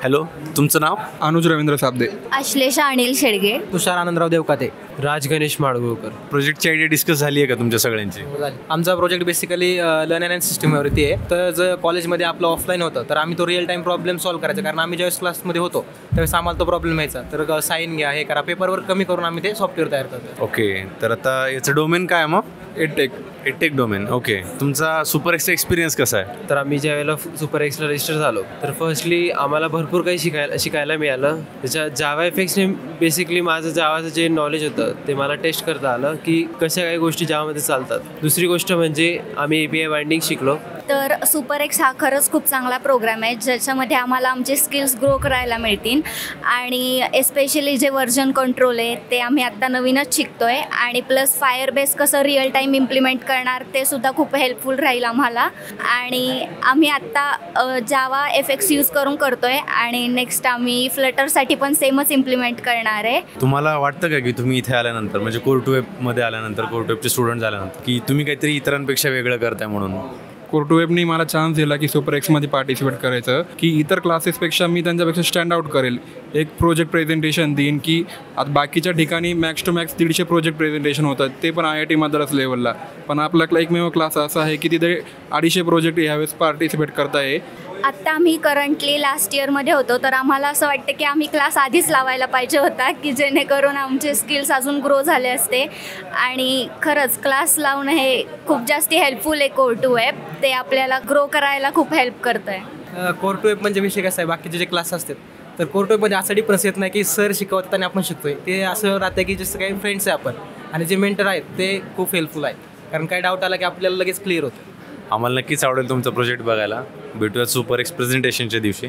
Hello, तुमचं नाव? अनुज रवींद्र साबदे. अश्लेषा अनिल शेडगे. तुषार आनंदराव देवकाते. राज गणेश माडगुळकर. प्रोजेक्टची idea discuss झाली आहे का तुमच्या सगळ्यांची? आमचा प्रोजेक्ट बेसिकली लर्न अँड सिस्टमवरती आहे. तर जर कॉलेजमध्ये आपलं ऑफलाईन होतं तर आम्ही तो रिअल टाईम प्रॉब्लेम सॉल्व्ह करायचा, कारण आम्ही ज्यावेळेस क्लासमध्ये होतो त्यावेळेस आम्हाला तो प्रॉब्लेम यायचा. तर साईन घ्या, हे करा, पेपरवर कमी करून आम्ही ते सॉफ्टवेअर तयार करतो. ओके, तर आता याचं डोमेन काय आहे मग? Edtech domain. ओके, तुमचा सुपर एक्सचा एक्सपिरियन्स कसा आहे? तर आम्ही ज्या वेळेला सुपर एक्सला रजिस्टर झालो तर फर्स्टली आम्हाला भरपूर काही शिकायला मिळालं. त्याच्या जावा एफेक्ट्सने बेसिकली माझं जावाचं जे नॉलेज होतं ते मला टेस्ट करता आलं की कशा काही गोष्टी जावामध्ये चालतात. दुसरी गोष्ट म्हणजे आम्ही API बाइंडिंग शिकलो. तर सुपर एक्स हा खरंच खूप चांगला प्रोग्राम आहे, ज्याच्यामध्ये आम्हाला आमचे स्किल्स ग्रो करायला मिळतील. आणि एस्पेशली जे व्हर्जन कंट्रोल आहे ते आम्ही आत्ता नवीनच शिकतो आहे. आणि प्लस फायरबेस कसं रिअल टाईम इम्प्लिमेंट करणार ते सुद्धा खूप हेल्पफुल राहील आम्हाला. आणि आम्ही आत्ता जावा FX यूज करून करतो आहे आणि नेक्स्ट आम्ही फ्लटरसाठी पण सेमच इम्प्लिमेंट करणार आहे. तुम्हाला वाटतं का की तुम्ही इथे आल्यानंतर, म्हणजे कोर टू वेबमध्ये आल्यानंतर, कोर टू वेबचे स्टुडंट झाल्यानंतर, की तुम्ही काहीतरी इतरांपेक्षा वेगळं करताय म्हणून? कोर टू वेबनी मला चान्स दिला की सुपर एक्समध्ये पार्टिसिपेट करायचं, की इतर क्लासेसपेक्षा मी त्यांच्यापेक्षा स्टँड आउट करेल. एक प्रोजेक्ट प्रेझेंटेशन देईन, की आता बाकीच्या ठिकाणी max to max 150 project presentation होतात, ते पण IIT मद्रास लेवलला. पण आपला एकमेव क्लास असा आहे की तिथे 250 प्रोजेक्ट ह्यावेळेस पार्टिसिपेट करताय. आत्ता आम्ही करंटली लास्ट इयरमध्ये होतो, तर आम्हाला असं वाटतं की आम्ही क्लास आधीच लावायला पाहिजे होता, की जेणेकरून आमचे स्किल्स अजून ग्रो झाले असते. आणि खरंच क्लास लावणं हे खूप जास्ती हेल्पफुल आहे. कोर टू वेब ते आपल्याला ग्रो करायला खूप हेल्प करतं आहे. कोर टू वेब म्हणजे विषय कसा आहे, बाकीचे जे क्लास असतात तर कोर टू वेबमध्ये असा डिफरन्स येत नाही की सर शिकवतात आणि आपण शिकतोय. ते असं राहतं की जसं काही फ्रेंड्स आहे आपण, आणि जे मेंटर आहेत ते खूप हेल्पफुल आहेत, कारण काही डाऊट आला की आपल्याला लगेच क्लिअर होतं. आम्हाला नक्कीच आवडेल तुमचा प्रोजेक्ट बघायला. भेटूया सुपर एक्स प्रेझेंटेशनच्या दिवशी.